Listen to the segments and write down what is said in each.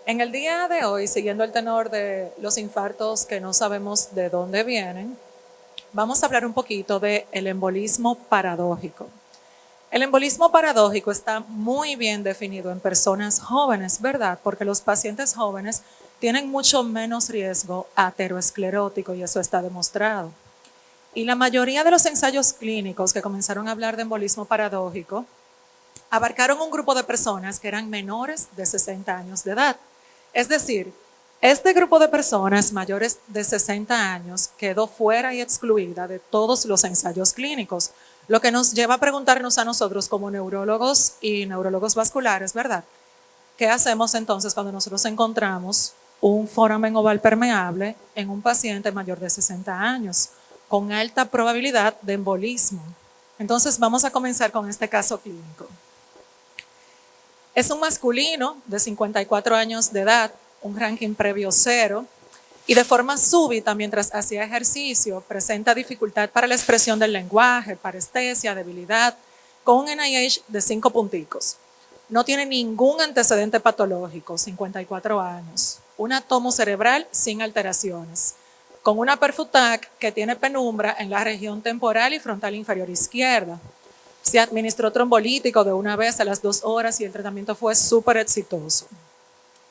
En el día de hoy, siguiendo el tenor de los infartos que no sabemos de dónde vienen, vamos a hablar un poquito del embolismo paradójico. El embolismo paradójico está muy bien definido en personas jóvenes, ¿verdad? Porque los pacientes jóvenes tienen mucho menos riesgo aterosclerótico y eso está demostrado. Y la mayoría de los ensayos clínicos que comenzaron a hablar de embolismo paradójico abarcaron un grupo de personas que eran menores de 60 años de edad. Es decir, este grupo de personas mayores de 60 años quedó fuera y excluida de todos los ensayos clínicos, lo que nos lleva a preguntarnos a nosotros como neurólogos y neurólogos vasculares, ¿verdad? ¿Qué hacemos entonces cuando nosotros encontramos un foramen oval permeable en un paciente mayor de 60 años con alta probabilidad de embolismo? Entonces vamos a comenzar con este caso clínico. Es un masculino de 54 años de edad, un ranking previo 0, y de forma súbita, mientras hacía ejercicio, presenta dificultad para la expresión del lenguaje, parestesia, debilidad, con un NIH de 5 punticos. No tiene ningún antecedente patológico, 54 años. Una tomo cerebral sin alteraciones, con una perfutac que tiene penumbra en la región temporal y frontal inferior izquierda. Se administró trombolítico de una vez a las 2 horas y el tratamiento fue súper exitoso.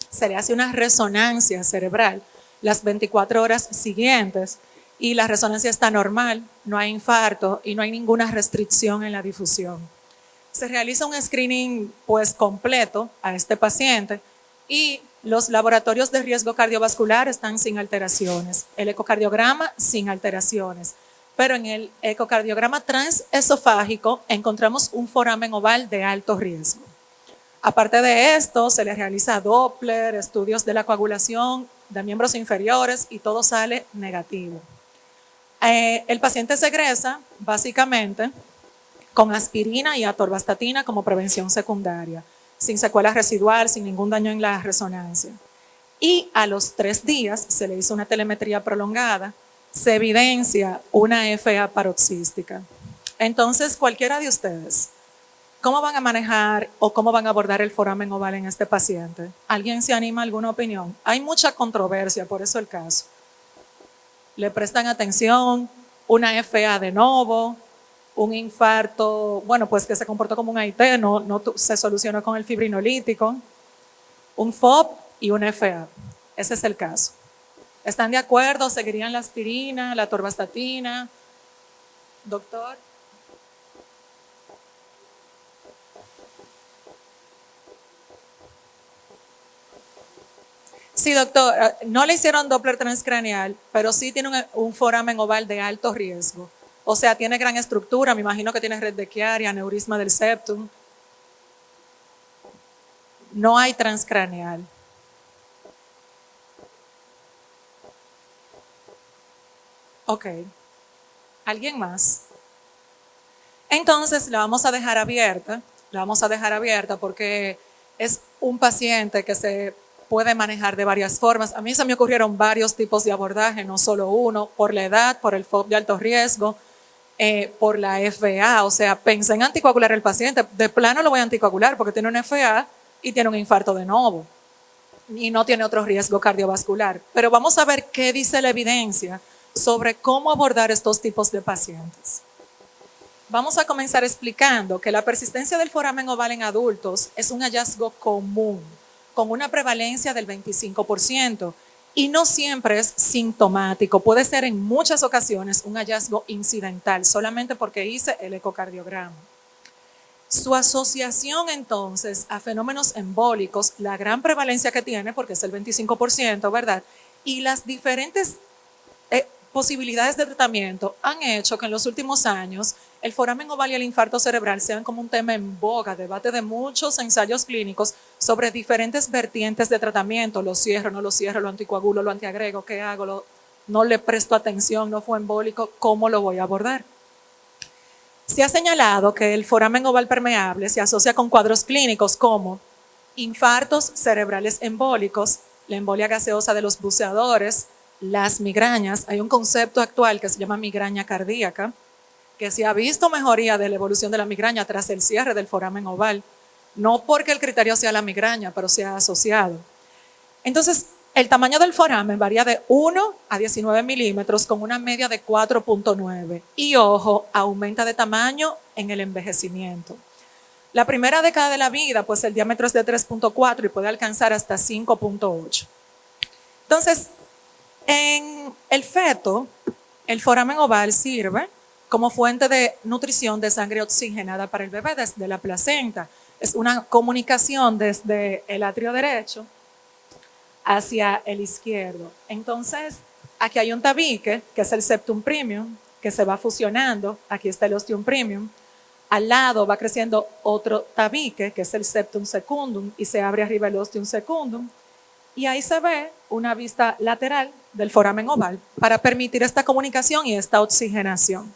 Se le hace una resonancia cerebral las 24 horas siguientes y la resonancia está normal, no hay infarto y no hay ninguna restricción en la difusión. Se realiza un screening pues completo a este paciente y los laboratorios de riesgo cardiovascular están sin alteraciones. El ecocardiograma sin alteraciones. Pero en el ecocardiograma transesofágico encontramos un foramen oval de alto riesgo. Aparte de esto, se le realiza Doppler, estudios de la coagulación de miembros inferiores y todo sale negativo. El paciente se egresa básicamente con aspirina y atorvastatina como prevención secundaria, sin secuela residual, sin ningún daño en la resonancia. Y a los 3 días se le hizo una telemetría prolongada, se evidencia una FA paroxística. Entonces, cualquiera de ustedes, ¿cómo van a manejar o cómo van a abordar el foramen oval en este paciente? ¿Alguien se anima a alguna opinión? Hay mucha controversia, por eso el caso. ¿Le prestan atención? ¿Una FA de novo? ¿Un infarto? Bueno, pues que se comportó como un AIT, no se solucionó con el fibrinolítico. Un FOB y una FA. Ese es el caso. ¿Están de acuerdo? ¿Seguirían la aspirina, la atorvastatina? Doctor. Sí, doctor. No le hicieron Doppler transcraneal, pero sí tiene un foramen oval de alto riesgo. O sea, tiene gran estructura. Me imagino que tiene red de Chiari, aneurisma del septum. No hay transcraneal. Ok. ¿Alguien más? Entonces la vamos a dejar abierta porque es un paciente que se puede manejar de varias formas. A mí se me ocurrieron varios tipos de abordaje, no solo uno, por la edad, por el FOB de alto riesgo, por la FA. O sea, pensé en anticoagular al paciente. De plano lo voy a anticoagular porque tiene una FA y tiene un infarto de novo y no tiene otro riesgo cardiovascular. Pero vamos a ver qué dice la evidencia sobre cómo abordar estos tipos de pacientes. Vamos a comenzar explicando que la persistencia del foramen oval en adultos es un hallazgo común, con una prevalencia del 25%, y no siempre es sintomático. Puede ser en muchas ocasiones un hallazgo incidental, solamente porque hice el ecocardiograma. Su asociación entonces a fenómenos embólicos, la gran prevalencia que tiene, porque es el 25%, ¿verdad? Y las diferentes posibilidades de tratamiento han hecho que en los últimos años el foramen oval y el infarto cerebral sean como un tema en boga, debate de muchos ensayos clínicos sobre diferentes vertientes de tratamiento. Lo cierro, no lo cierro, lo anticoagulo, lo antiagrego, ¿qué hago? No le presto atención, no fue embólico, ¿cómo lo voy a abordar? Se ha señalado que el foramen oval permeable se asocia con cuadros clínicos como infartos cerebrales embólicos, la embolia gaseosa de los buceadores, las migrañas. Hay un concepto actual que se llama migraña cardíaca, que se ha visto mejoría de la evolución de la migraña tras el cierre del foramen oval, no porque el criterio sea la migraña, pero se ha asociado. Entonces, el tamaño del foramen varía de 1 a 19 milímetros con una media de 4.9. Y ojo, aumenta de tamaño en el envejecimiento. La primera década de la vida, pues el diámetro es de 3.4 y puede alcanzar hasta 5.8. Entonces, en el feto, el foramen oval sirve como fuente de nutrición de sangre oxigenada para el bebé desde la placenta. Es una comunicación desde el atrio derecho hacia el izquierdo. Entonces, aquí hay un tabique, que es el septum premium, que se va fusionando. Aquí está el ostium premium. Al lado va creciendo otro tabique, que es el septum secundum, y se abre arriba el ostium secundum. Y ahí se ve una vista lateral del foramen oval para permitir esta comunicación y esta oxigenación.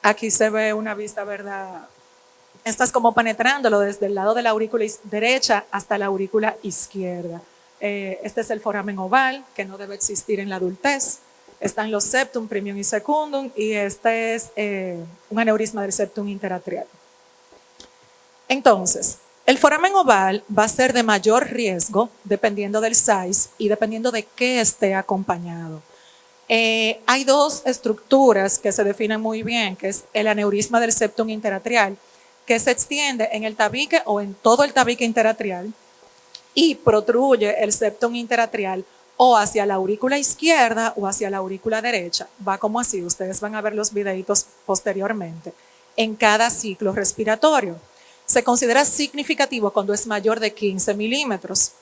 Aquí se ve una vista, ¿verdad? Esta es como penetrándolo desde el lado de la aurícula derecha hasta la aurícula izquierda. Este es el foramen oval, que no debe existir en la adultez. Están los septum premium y secundum, y este es un aneurisma del septum interatrial. Entonces, el foramen oval va a ser de mayor riesgo dependiendo del size y dependiendo de qué esté acompañado. Hay dos estructuras que se definen muy bien, que es el aneurisma del septum interatrial, que se extiende en el tabique o en todo el tabique interatrial y protruye el septum interatrial o hacia la aurícula izquierda o hacia la aurícula derecha. Va como así, ustedes van a ver los videitos posteriormente, en cada ciclo respiratorio. Se considera significativo cuando es mayor de 15 milímetros.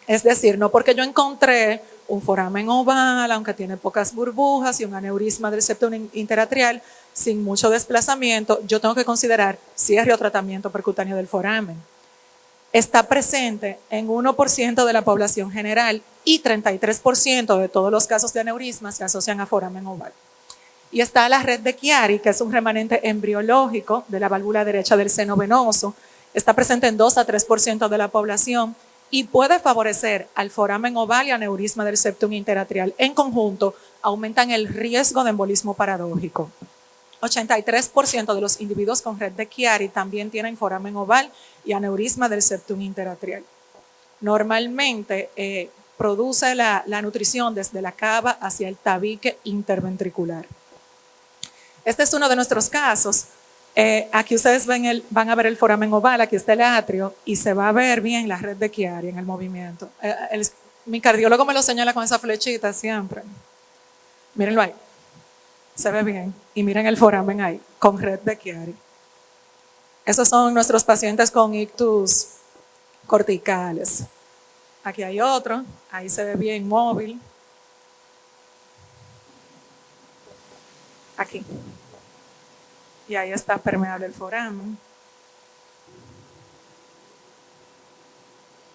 Es decir, no porque yo encontré un foramen oval, aunque tiene pocas burbujas, y un aneurisma del septum interatrial sin mucho desplazamiento, yo tengo que considerar cierre o tratamiento percutáneo del foramen. Está presente en 1% de la población general y 33% de todos los casos de aneurismas se asocian a foramen oval. Y está la red de Chiari, que es un remanente embriológico de la válvula derecha del seno venoso. Está presente en 2 a 3% de la población y puede favorecer al foramen oval y aneurisma del septum interatrial. En conjunto, aumentan el riesgo de embolismo paradójico. 83% de los individuos con red de Chiari también tienen foramen oval y aneurisma del septum interatrial. Normalmente produce la nutrición desde la cava hacia el tabique interventricular. Este es uno de nuestros casos. Aquí ustedes van a ver el foramen oval, aquí está el atrio y se va a ver bien la red de Chiari en el movimiento. Mi cardiólogo me lo señala con esa flechita siempre. Mírenlo ahí. Se ve bien. Y miren el foramen ahí, con red de Chiari. Esos son nuestros pacientes con ictus corticales. Aquí hay otro, ahí se ve bien móvil. Aquí. Y ahí está permeable el foramen.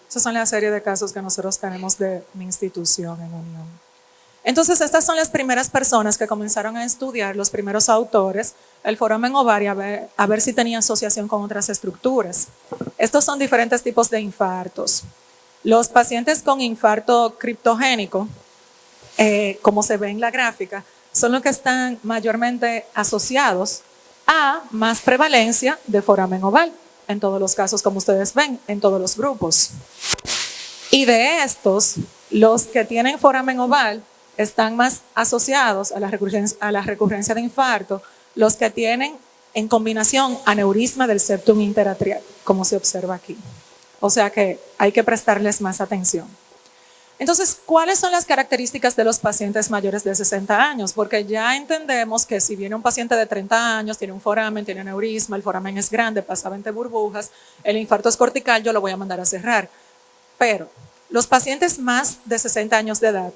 Esas son la serie de casos que nosotros tenemos de mi institución en Unión. Entonces, estas son las primeras personas que comenzaron a estudiar, los primeros autores, el foramen oval, a ver si tenía asociación con otras estructuras. Estos son diferentes tipos de infartos. Los pacientes con infarto criptogénico, como se ve en la gráfica, son los que están mayormente asociados a más prevalencia de foramen oval, en todos los casos, como ustedes ven, en todos los grupos. Y de estos, los que tienen foramen oval están más asociados a la recurrencia de infarto, los que tienen en combinación aneurisma del septum interatrial, como se observa aquí. O sea que hay que prestarles más atención. Entonces, ¿cuáles son las características de los pacientes mayores de 60 años? Porque ya entendemos que si viene un paciente de 30 años, tiene un foramen, tiene aneurisma, el foramen es grande, pasa 20 burbujas, el infarto es cortical, yo lo voy a mandar a cerrar. Pero los pacientes más de 60 años de edad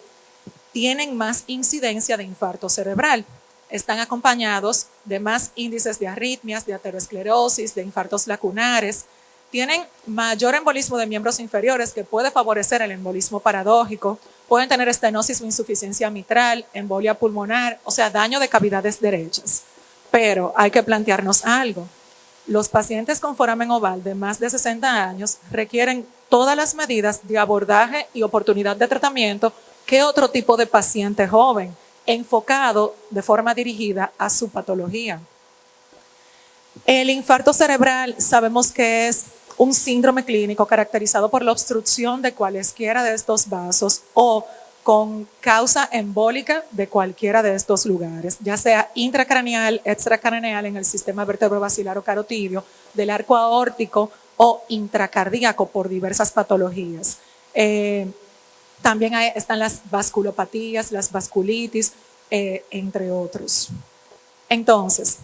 tienen más incidencia de infarto cerebral. Están acompañados de más índices de arritmias, de aterosclerosis, de infartos lacunares. Tienen mayor embolismo de miembros inferiores que puede favorecer el embolismo paradójico. Pueden tener estenosis o insuficiencia mitral, embolia pulmonar, o sea, daño de cavidades derechas. Pero hay que plantearnos algo. Los pacientes con foramen oval de más de 60 años requieren todas las medidas de abordaje y oportunidad de tratamiento que otro tipo de paciente joven, enfocado de forma dirigida a su patología. El infarto cerebral sabemos que es un síndrome clínico caracterizado por la obstrucción de cualesquiera de estos vasos o con causa embólica de cualquiera de estos lugares, ya sea intracraneal, extracraneal en el sistema vertebrovascular o carotidio, del arco aórtico o intracardíaco por diversas patologías. También están las vasculopatías, las vasculitis, entre otros. Entonces,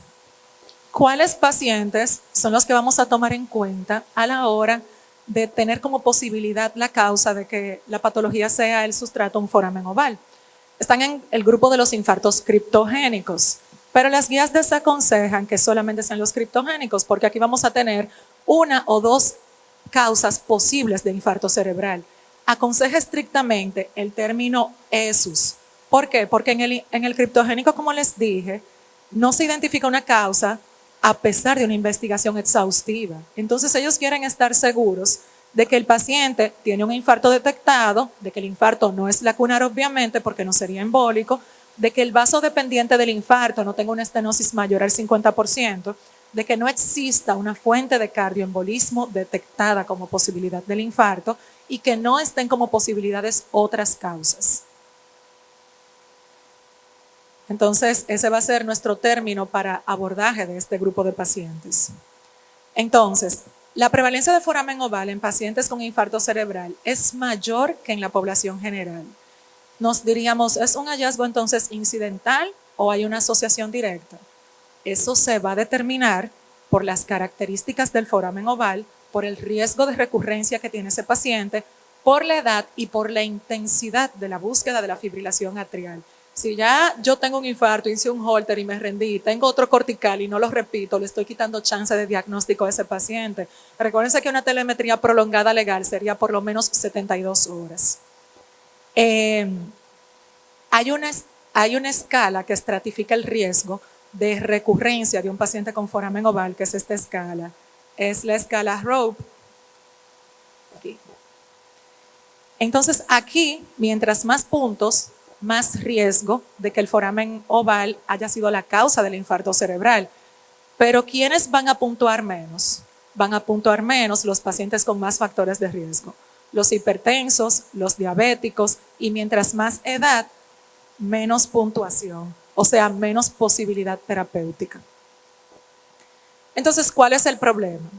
¿cuáles pacientes son los que vamos a tomar en cuenta a la hora de tener como posibilidad la causa de que la patología sea el sustrato un foramen oval? Están en el grupo de los infartos criptogénicos, pero las guías desaconsejan que solamente sean los criptogénicos, porque aquí vamos a tener una o dos causas posibles de infarto cerebral. Aconseja estrictamente el término ESUS. ¿Por qué? Porque en el criptogénico, como les dije, no se identifica una causa a pesar de una investigación exhaustiva. Entonces ellos quieren estar seguros de que el paciente tiene un infarto detectado, de que el infarto no es lacunar obviamente porque no sería embólico, de que el vaso dependiente del infarto no tenga una estenosis mayor al 50%, de que no exista una fuente de cardioembolismo detectada como posibilidad del infarto y que no estén como posibilidades otras causas. Entonces, ese va a ser nuestro término para abordaje de este grupo de pacientes. Entonces, la prevalencia de foramen oval en pacientes con infarto cerebral es mayor que en la población general. Nos diríamos, ¿es un hallazgo entonces incidental o hay una asociación directa? Eso se va a determinar por las características del foramen oval, por el riesgo de recurrencia que tiene ese paciente, por la edad y por la intensidad de la búsqueda de la fibrilación atrial. Si ya yo tengo un infarto, hice un Holter y me rendí, tengo otro cortical y no lo repito, le estoy quitando chance de diagnóstico a ese paciente. Recuérdense que una telemetría prolongada legal sería por lo menos 72 horas. Hay una escala que estratifica el riesgo de recurrencia de un paciente con foramen oval, que es esta escala. Es la escala Rope. Aquí. Entonces, aquí, mientras más puntos, más riesgo de que el foramen oval haya sido la causa del infarto cerebral. Pero ¿quiénes van a puntuar menos? Van a puntuar menos los pacientes con más factores de riesgo. Los hipertensos, los diabéticos y mientras más edad, menos puntuación, o sea, menos posibilidad terapéutica. Entonces, ¿cuál es el problema?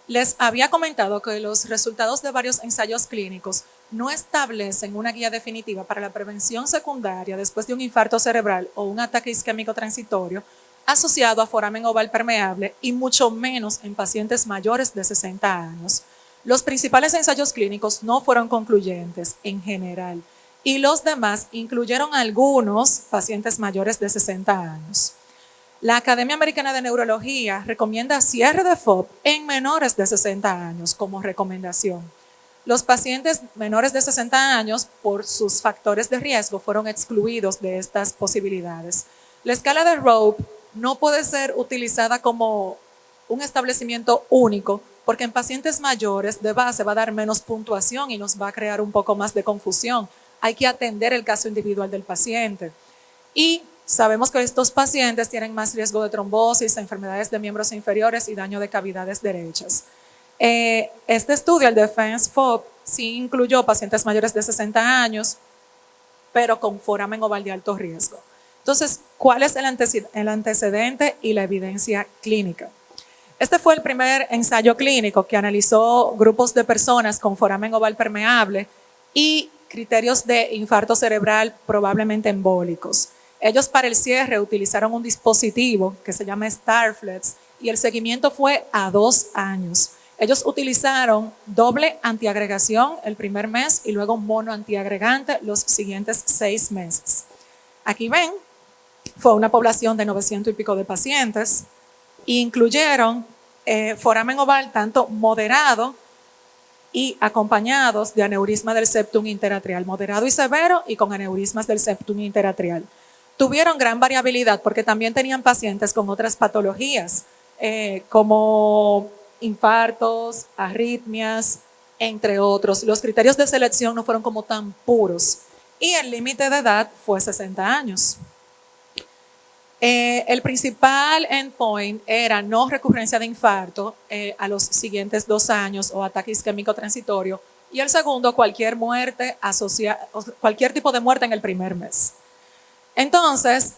Les había comentado que los resultados de varios ensayos clínicos no establecen una guía definitiva para la prevención secundaria después de un infarto cerebral o un ataque isquémico transitorio asociado a foramen oval permeable y mucho menos en pacientes mayores de 60 años. Los principales ensayos clínicos no fueron concluyentes en general y los demás incluyeron algunos pacientes mayores de 60 años. La Academia Americana de Neurología recomienda cierre de FOB en menores de 60 años como recomendación. Los pacientes menores de 60 años, por sus factores de riesgo, fueron excluidos de estas posibilidades. La escala de Rope no puede ser utilizada como un establecimiento único, porque en pacientes mayores de base va a dar menos puntuación y nos va a crear un poco más de confusión. Hay que atender el caso individual del paciente. Y sabemos que estos pacientes tienen más riesgo de trombosis, enfermedades de miembros inferiores y daño de cavidades derechas. Este estudio, el Defense FOB, sí incluyó pacientes mayores de 60 años, pero con foramen oval de alto riesgo. Entonces, ¿cuál es el antecedente y la evidencia clínica? Este fue el primer ensayo clínico que analizó grupos de personas con foramen oval permeable y criterios de infarto cerebral probablemente embólicos. Ellos para el cierre utilizaron un dispositivo que se llama STARFLEX y el seguimiento fue a 2 años. Ellos utilizaron doble antiagregación el primer mes y luego mono antiagregante los siguientes 6 meses. Aquí ven, fue una población de 900 y pico de pacientes e incluyeron foramen oval tanto moderado y acompañados de aneurisma del septum interatrial, moderado y severo y con aneurismas del septum interatrial. Tuvieron gran variabilidad porque también tenían pacientes con otras patologías, como infartos, arritmias, entre otros. Los criterios de selección no fueron como tan puros y el límite de edad fue 60 años. El principal endpoint era no recurrencia de infarto a los siguientes 2 años o ataque isquémico transitorio, y el segundo, cualquier muerte cualquier tipo de muerte en el primer mes. Entonces,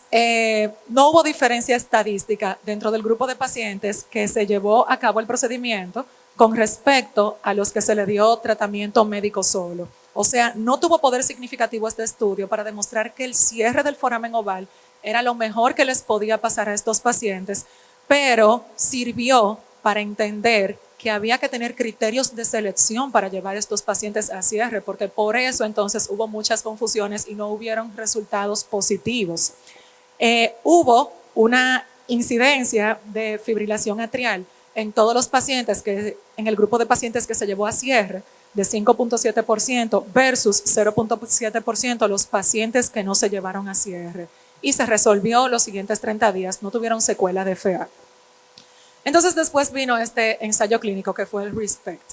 no hubo diferencia estadística dentro del grupo de pacientes que se llevó a cabo el procedimiento con respecto a los que se le dio tratamiento médico solo. O sea, no tuvo poder significativo este estudio para demostrar que el cierre del foramen oval era lo mejor que les podía pasar a estos pacientes, pero sirvió para entender que había que tener criterios de selección para llevar a estos pacientes a cierre, porque por eso entonces hubo muchas confusiones y no hubieron resultados positivos. Hubo una incidencia de fibrilación atrial en todos los pacientes, en el grupo de pacientes que se llevó a cierre, de 5.7% versus 0.7% los pacientes que no se llevaron a cierre. Y se resolvió los siguientes 30 días, no tuvieron secuela de FA. Entonces después vino este ensayo clínico que fue el RESPECT.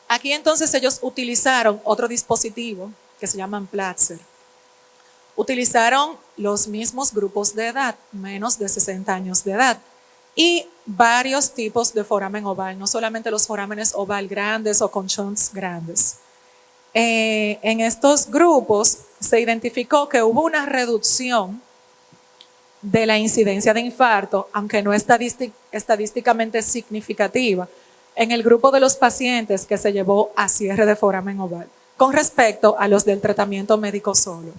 Aquí entonces ellos utilizaron otro dispositivo que se llama Platzer. Utilizaron los mismos grupos de edad, menos de 60 años de edad, y varios tipos de foramen oval, no solamente los forámenes oval grandes o con shunts grandes. En estos grupos se identificó que hubo una reducción de la incidencia de infarto, aunque no estadísticamente significativa, en el grupo de los pacientes que se llevó a cierre de foramen oval, con respecto a los del tratamiento médico solo.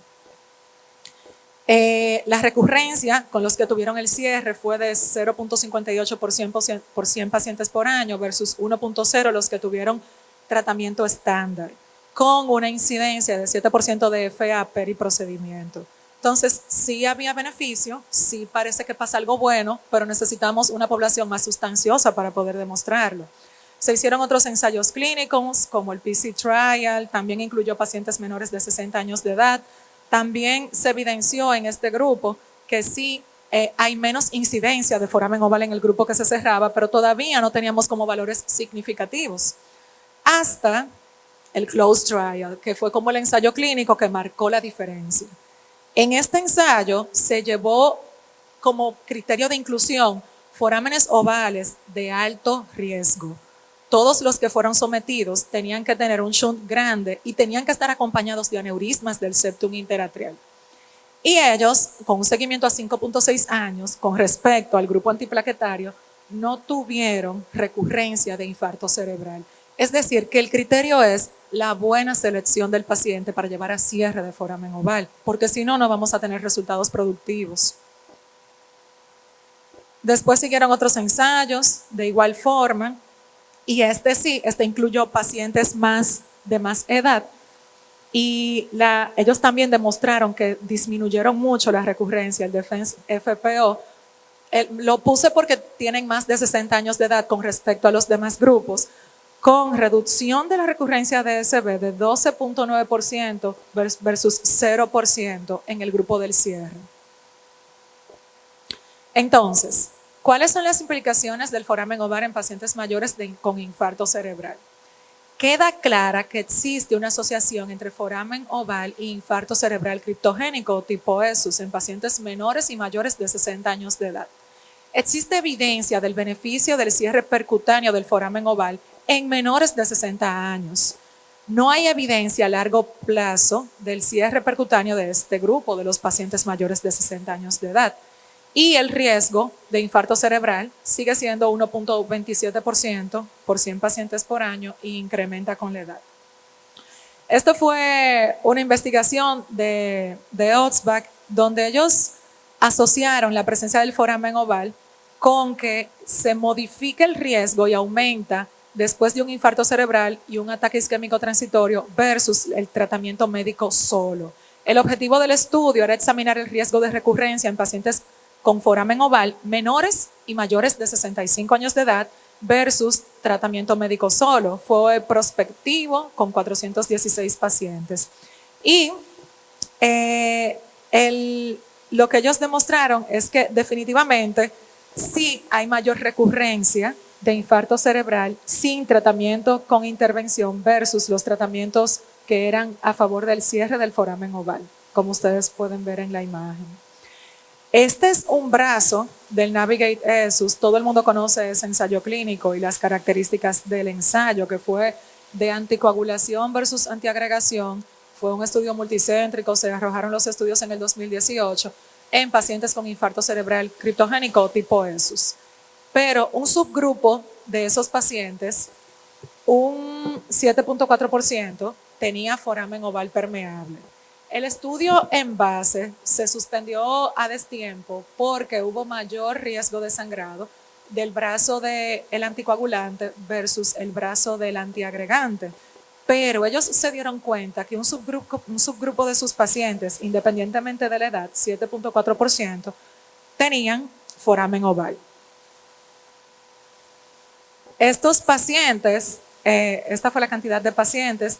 La recurrencia con los que tuvieron el cierre fue de 0.58 por 100 pacientes por año versus 1.0 los que tuvieron tratamiento estándar, con una incidencia de 7% de FA per procedimiento. Entonces, sí había beneficio, sí parece que pasa algo bueno, pero necesitamos una población más sustanciosa para poder demostrarlo. Se hicieron otros ensayos clínicos, como el PC Trial, también incluyó pacientes menores de 60 años de edad. También se evidenció en este grupo que sí hay menos incidencia de foramen oval en el grupo que se cerraba, pero todavía no teníamos como valores significativos. Hasta el Close Trial, que fue como el ensayo clínico que marcó la diferencia. En este ensayo se llevó como criterio de inclusión forámenes ovales de alto riesgo. Todos los que fueron sometidos tenían que tener un shunt grande y tenían que estar acompañados de aneurismas del septum interatrial. Y ellos, con un seguimiento a 5.6 años, con respecto al grupo antiplaquetario, no tuvieron recurrencia de infarto cerebral. Es decir, que el criterio es la buena selección del paciente para llevar a cierre de foramen oval, porque si no, no vamos a tener resultados productivos. Después siguieron otros ensayos de igual forma, y este incluyó pacientes de más edad, y ellos también demostraron que disminuyeron mucho la recurrencia, el Defense FPO. Lo puse porque tienen más de 60 años de edad con respecto a los demás grupos, con reducción de la recurrencia de SB de 12.9% versus 0% en el grupo del cierre. Entonces, ¿cuáles son las implicaciones del foramen oval en pacientes mayores con infarto cerebral? Queda clara que existe una asociación entre foramen oval e infarto cerebral criptogénico tipo ESUS en pacientes menores y mayores de 60 años de edad. Existe evidencia del beneficio del cierre percutáneo del foramen oval en menores de 60 años. No hay evidencia a largo plazo del cierre percutáneo de este grupo de los pacientes mayores de 60 años de edad. Y el riesgo de infarto cerebral sigue siendo 1.27% por 100 pacientes por año e incrementa con la edad. Esto fue una investigación de Otzbach, donde ellos asociaron la presencia del foramen oval con que se modifica el riesgo y aumenta después de un infarto cerebral y un ataque isquémico transitorio versus el tratamiento médico solo. El objetivo del estudio era examinar el riesgo de recurrencia en pacientes con foramen oval menores y mayores de 65 años de edad versus tratamiento médico solo. Fue prospectivo con 416 pacientes. Y lo que ellos demostraron es que definitivamente sí hay mayor recurrencia de infarto cerebral sin tratamiento con intervención versus los tratamientos que eran a favor del cierre del foramen oval, como ustedes pueden ver en la imagen. Este es un brazo del Navigate ESUS. Todo el mundo conoce ese ensayo clínico y las características del ensayo, que fue de anticoagulación versus antiagregación. Fue un estudio multicéntrico, se arrojaron los estudios en el 2018 en pacientes con infarto cerebral criptogénico tipo ESUS. Pero un subgrupo de esos pacientes, un 7.4%, tenía foramen oval permeable. El estudio en base se suspendió a destiempo porque hubo mayor riesgo de sangrado del brazo del anticoagulante versus el brazo del antiagregante. Pero ellos se dieron cuenta que un subgrupo de sus pacientes, independientemente de la edad, 7.4%, tenían foramen oval. Estos pacientes, esta fue la cantidad de pacientes,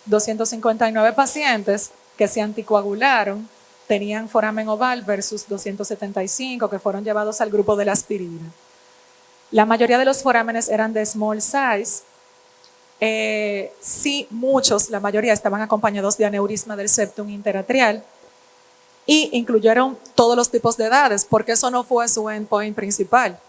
259 pacientes que se anticoagularon tenían foramen oval versus 275 que fueron llevados al grupo de la aspirina. La mayoría de los forámenes eran de small size. Sí, muchos, la mayoría estaban acompañados de aneurisma del septum interatrial y incluyeron todos los tipos de edades porque eso no fue su endpoint principal.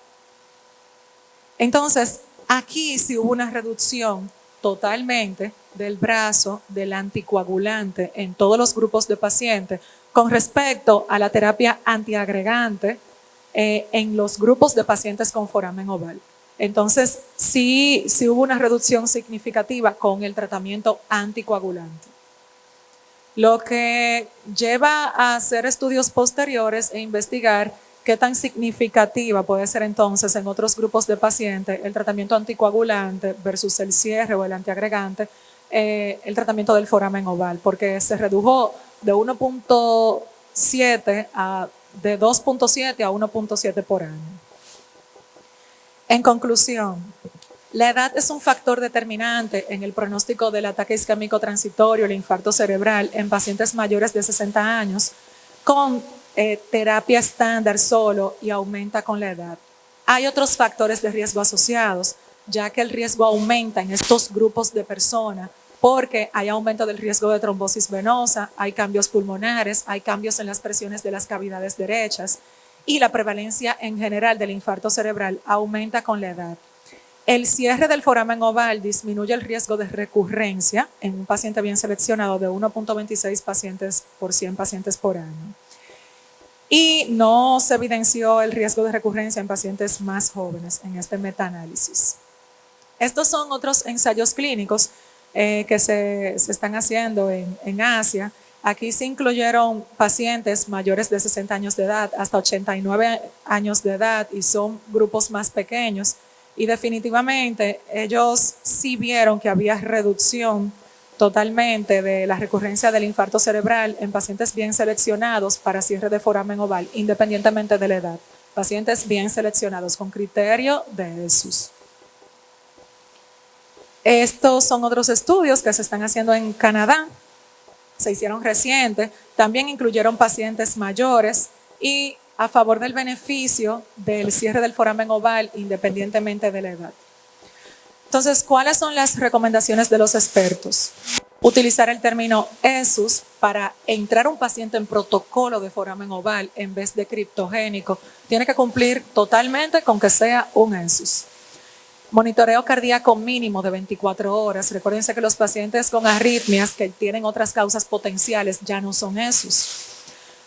Entonces, aquí sí hubo una reducción totalmente del brazo del anticoagulante en todos los grupos de pacientes con respecto a la terapia antiagregante en los grupos de pacientes con foramen oval. Entonces, sí hubo una reducción significativa con el tratamiento anticoagulante. Lo que lleva a hacer estudios posteriores e investigar qué tan significativa puede ser entonces en otros grupos de pacientes el tratamiento anticoagulante versus el cierre o el antiagregante, el tratamiento del foramen oval, porque se redujo de 1.7 de 2.7 a 1.7 por año. En conclusión, la edad es un factor determinante en el pronóstico del ataque isquémico transitorio, el infarto cerebral en pacientes mayores de 60 años con terapia estándar solo y aumenta con la edad. Hay otros factores de riesgo asociados, ya que el riesgo aumenta en estos grupos de personas porque hay aumento del riesgo de trombosis venosa, hay cambios pulmonares, hay cambios en las presiones de las cavidades derechas y la prevalencia en general del infarto cerebral aumenta con la edad. El cierre del foramen oval disminuye el riesgo de recurrencia en un paciente bien seleccionado de 1.26 pacientes por 100 pacientes por año. Y no se evidenció el riesgo de recurrencia en pacientes más jóvenes en este metaanálisis. Estos son otros ensayos clínicos que se están haciendo en Asia. Aquí se incluyeron pacientes mayores de 60 años de edad hasta 89 años de edad y son grupos más pequeños. Y definitivamente ellos sí vieron que había reducción totalmente de la recurrencia del infarto cerebral en pacientes bien seleccionados para cierre de foramen oval, independientemente de la edad. Pacientes bien seleccionados con criterio de ESUS. Estos son otros estudios que se están haciendo en Canadá, se hicieron recientes, también incluyeron pacientes mayores y a favor del beneficio del cierre del foramen oval independientemente de la edad. Entonces, ¿cuáles son las recomendaciones de los expertos? Utilizar el término ESUS para entrar un paciente en protocolo de foramen oval en vez de criptogénico. Tiene que cumplir totalmente con que sea un ESUS. Monitoreo cardíaco mínimo de 24 horas. Recuérdense que los pacientes con arritmias que tienen otras causas potenciales ya no son ESUS.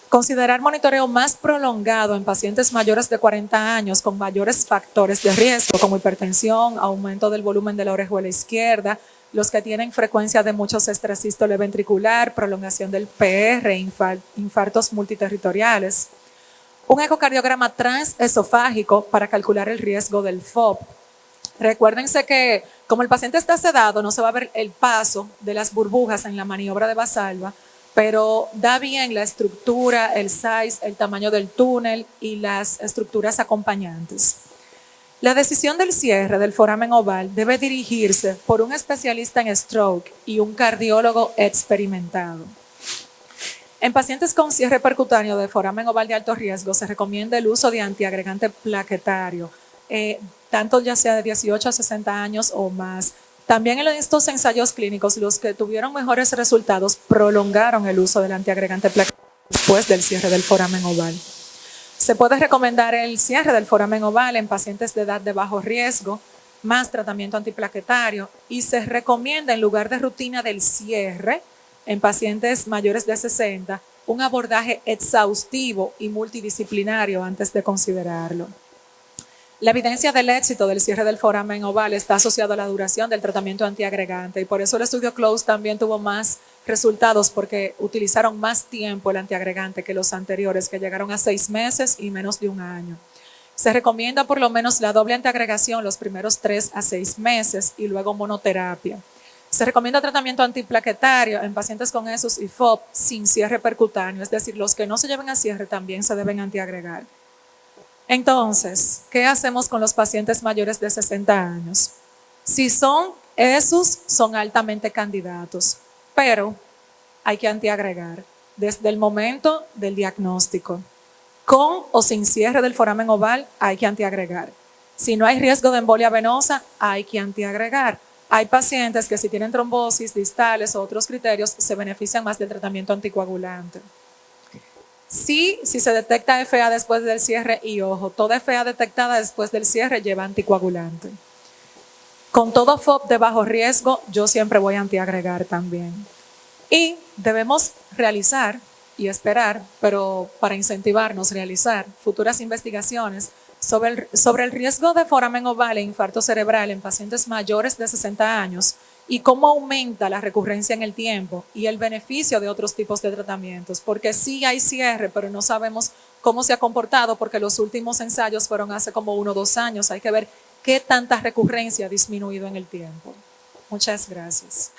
Considerar monitoreo más prolongado en pacientes mayores de 40 años con mayores factores de riesgo como hipertensión, aumento del volumen de la orejuela izquierda, los que tienen frecuencia de muchos estrés sístole ventricular, prolongación del PR, infartos multiterritoriales. Un ecocardiograma transesofágico para calcular el riesgo del FOB. Recuérdense que como el paciente está sedado, no se va a ver el paso de las burbujas en la maniobra de Valsalva, pero da bien la estructura, el size, el tamaño del túnel y las estructuras acompañantes. La decisión del cierre del foramen oval debe dirigirse por un especialista en stroke y un cardiólogo experimentado. En pacientes con cierre percutáneo de foramen oval de alto riesgo se recomienda el uso de antiagregante plaquetario, tanto ya sea de 18 a 60 años o más. También en estos ensayos clínicos, los que tuvieron mejores resultados prolongaron el uso del antiagregante plaquetario después del cierre del foramen oval. Se puede recomendar el cierre del foramen oval en pacientes de edad de bajo riesgo, más tratamiento antiplaquetario, y se recomienda en lugar de rutina del cierre en pacientes mayores de 60, un abordaje exhaustivo y multidisciplinario antes de considerarlo. La evidencia del éxito del cierre del foramen oval está asociado a la duración del tratamiento antiagregante y por eso el estudio CLOSE también tuvo más resultados porque utilizaron más tiempo el antiagregante que los anteriores, que llegaron a 6 meses y menos de un año. Se recomienda por lo menos la doble antiagregación los primeros 3 a 6 meses y luego monoterapia. Se recomienda tratamiento antiplaquetario en pacientes con ESUS y FOP sin cierre percutáneo, es decir, los que no se lleven a cierre también se deben antiagregar. Entonces, ¿qué hacemos con los pacientes mayores de 60 años? Si son ESUS, son altamente candidatos, pero hay que antiagregar desde el momento del diagnóstico. Con o sin cierre del foramen oval, hay que antiagregar. Si no hay riesgo de embolia venosa, hay que antiagregar. Hay pacientes que si tienen trombosis distales o otros criterios, se benefician más del tratamiento anticoagulante. Si se detecta FA después del cierre, y ojo, toda FA detectada después del cierre lleva anticoagulante. Con todo FOP de bajo riesgo, yo siempre voy a antiagregar también. Y debemos realizar y esperar, pero para incentivarnos realizar futuras investigaciones sobre el riesgo de foramen oval e infarto cerebral en pacientes mayores de 60 años y cómo aumenta la recurrencia en el tiempo y el beneficio de otros tipos de tratamientos, porque sí hay cierre, pero no sabemos cómo se ha comportado porque los últimos ensayos fueron hace como 1 o 2 años. Hay que ver qué tanta recurrencia ha disminuido en el tiempo. Muchas gracias.